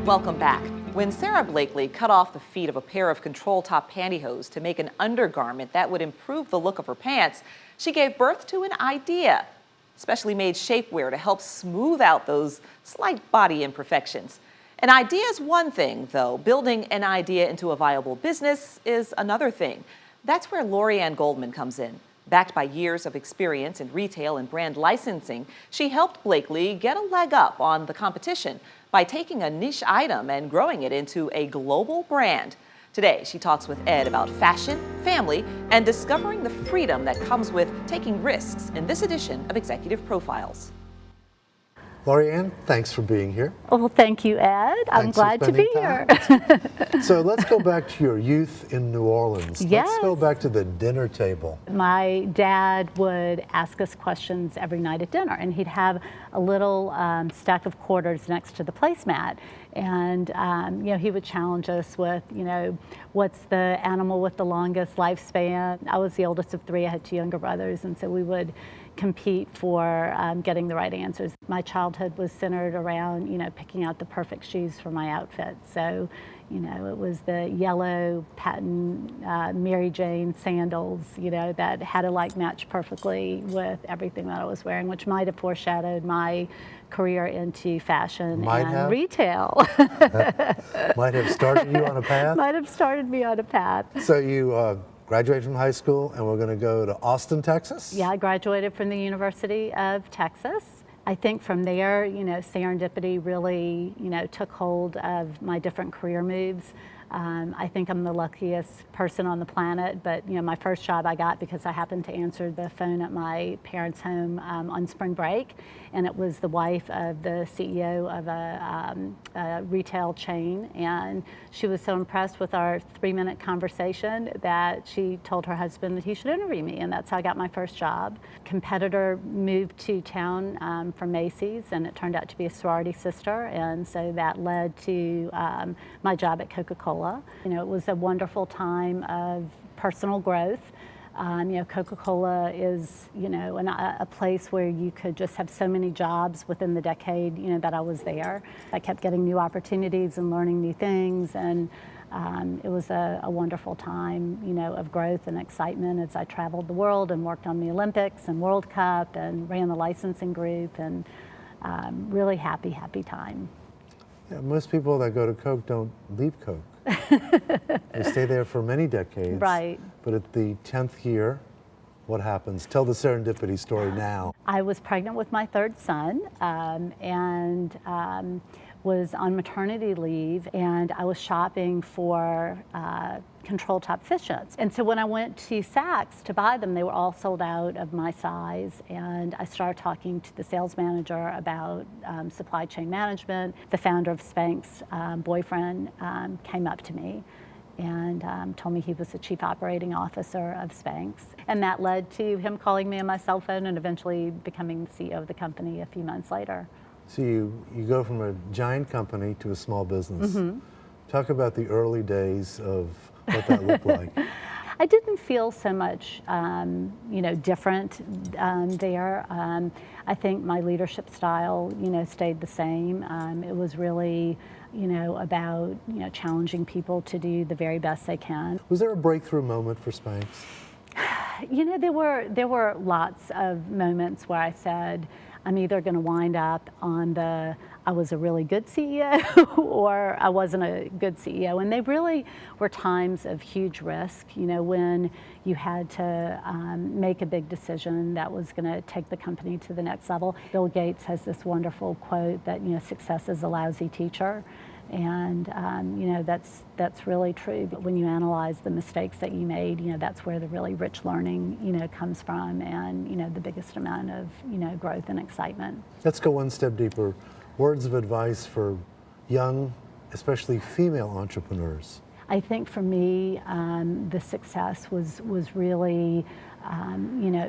Welcome back. When Sarah Blakely cut off the feet of a pair of control-top pantyhose to make an undergarment that would improve the look of her pants, she gave birth to an idea. Specially made shapewear to help smooth out those slight body imperfections. An idea is one thing, though. Building an idea into a viable business is another thing. That's where Laurie Goldman comes in. Backed by years of experience in retail and brand licensing, she helped Blakely get a leg up on the competition by taking a niche item and growing it into a global brand. Today, she talks with Ed about fashion, family, and discovering the freedom that comes with taking risks in this edition of Executive Profiles. Laurie Ann, thanks for being here. Well, thank you, Ed. I'm glad to be here. So let's go back to your youth in New Orleans. Yes. Let's go back to the dinner table. My dad would ask us questions every night at dinner, and he'd have a little stack of quarters next to the placemat. And you know, he would challenge us with, you know, what's the animal with the longest lifespan? I was the oldest of three. I had two younger brothers, and so we would compete for getting the right answers. My childhood was centered around, you know, picking out the perfect shoes for my outfit. So, you know, it was the yellow patent Mary Jane sandals, you know, that had to like match perfectly with everything that I was wearing, which might have foreshadowed my career into fashion retail. Might have started you on a path? Might have started me on a path. So you graduated from high school and we're going to go to Austin, Texas? Yeah, I graduated from the University of Texas. I think from there, you know, serendipity really, you know, took hold of my different career moves. I think I'm the luckiest person on the planet, but you know, my first job I got because I happened to answer the phone at my parents' home on spring break, and it was the wife of the CEO of a retail chain, and she was so impressed with our 3-minute conversation that she told her husband that he should interview me, and that's how I got my first job. Competitor moved to town from Macy's, and it turned out to be a sorority sister, and so that led to my job at Coca-Cola. You know, it was a wonderful time of personal growth. You know, Coca-Cola is, you know, a place where you could just have so many jobs within the decade, you know, that I was there. I kept getting new opportunities and learning new things, and it was a wonderful time, you know, of growth and excitement as I traveled the world and worked on the Olympics and World Cup and ran the licensing group, and really happy time. Yeah, most people that go to Coke don't leave Coke. They stay there for many decades. Right. But at the 10th year, what happens? Tell the serendipity story now. I was pregnant with my third son and was on maternity leave, and I was shopping for control top fishnets. And so when I went to Saks to buy them, they were all sold out of my size, and I started talking to the sales manager about supply chain management. The founder of Spanx, boyfriend, came up to me and told me he was the chief operating officer of Spanx. And that led to him calling me on my cell phone and eventually becoming the CEO of the company a few months later. So you go from a giant company to a small business. Mm-hmm. Talk about the early days of what that looked like. I didn't feel so much, you know, different there. I think my leadership style, you know, stayed the same. It was really, you know, about, you know, challenging people to do the very best they can. Was there a breakthrough moment for Spanx? You know, there were lots of moments where I said, I'm either going to wind up on the I was a really good CEO or I wasn't a good CEO. And they really were times of huge risk, you know, when you had to make a big decision that was going to take the company to the next level. Bill Gates has this wonderful quote that, you know, success is a lousy teacher. And you know, that's really true. But when you analyze the mistakes that you made, you know, that's where the really rich learning, you know, comes from, and you know, the biggest amount of, you know, growth and excitement. Let's go one step deeper. Words of advice for young, especially female entrepreneurs. I think for me, the success was really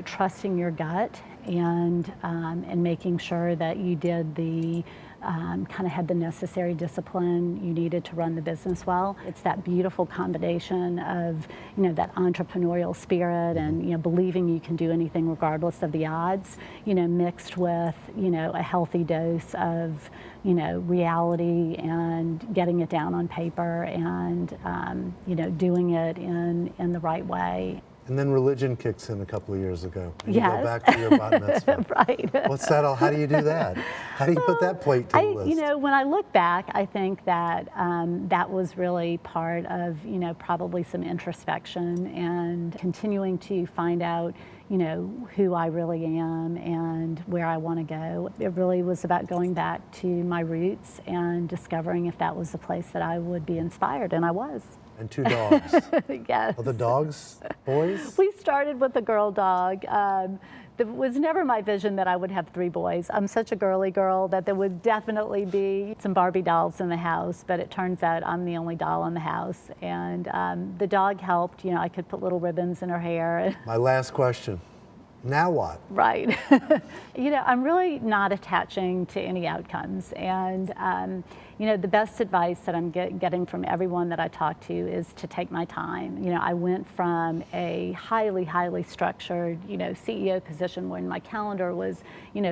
trusting your gut and making sure that you did the kind of had the necessary discipline you needed to run the business well. It's that beautiful combination of, that entrepreneurial spirit and, believing you can do anything regardless of the odds, mixed with, a healthy dose of, reality and getting it down on paper and, doing it in the right way. And then religion kicks in a couple of years ago. And Yes. you go back to your bat mitzvah. Right. What's that all? How do you do that? How do you put that plate to the list? When I look back, I think that that was really part of, probably some introspection and continuing to find out, who I really am and where I want to go. It really was about going back to my roots and discovering if that was the place that I would be inspired, and I was. And 2 dogs. Yes. Are the dogs boys? We started with a girl dog. It was never my vision that I would have 3 boys. I'm such a girly girl that there would definitely be some Barbie dolls in the house, but it turns out I'm the only doll in the house. And the dog helped, I could put little ribbons in her hair. My last question. Now what? Right. I'm really not attaching to any outcomes. And, the best advice that I'm getting from everyone that I talk to is to take my time. I went from a highly, highly structured, CEO position when my calendar was,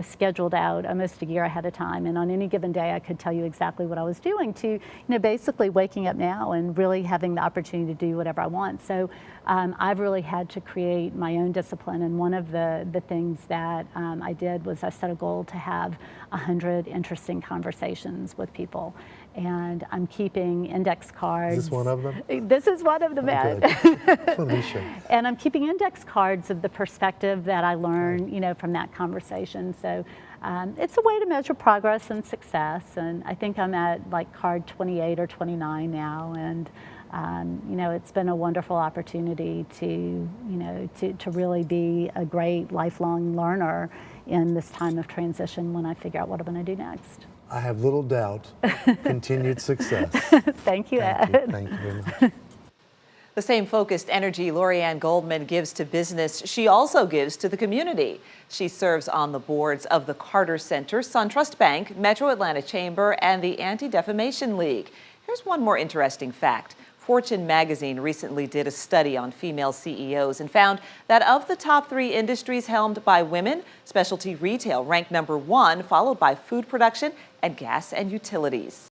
scheduled out almost a year ahead of time. And on any given day, I could tell you exactly what I was doing to, basically waking up now and really having the opportunity to do whatever I want. So I've really had to create my own discipline. And one of the things that I did was I set a goal to have 100 interesting conversations with people. And I'm keeping index cards. Is this one of them? This is one of them, Ed. That's what we should. And I'm keeping index cards of the perspective that I learn, from that conversation. So it's a way to measure progress and success. And I think I'm at like card 28 or 29 now. And it's been a wonderful opportunity to really be a great lifelong learner in this time of transition when I figure out what I'm going to do next. I have little doubt. Continued success. Thank you, Thank Ed. you. Thank you very much. The same focused energy Laurie Goldman gives to business, she also gives to the community. She serves on the boards of the Carter Center, SunTrust Bank, Metro Atlanta Chamber, and the Anti-Defamation League. Here's one more interesting fact. Fortune magazine recently did a study on female CEOs and found that of the top 3 industries helmed by women, specialty retail ranked number 1, followed by food production and gas and utilities.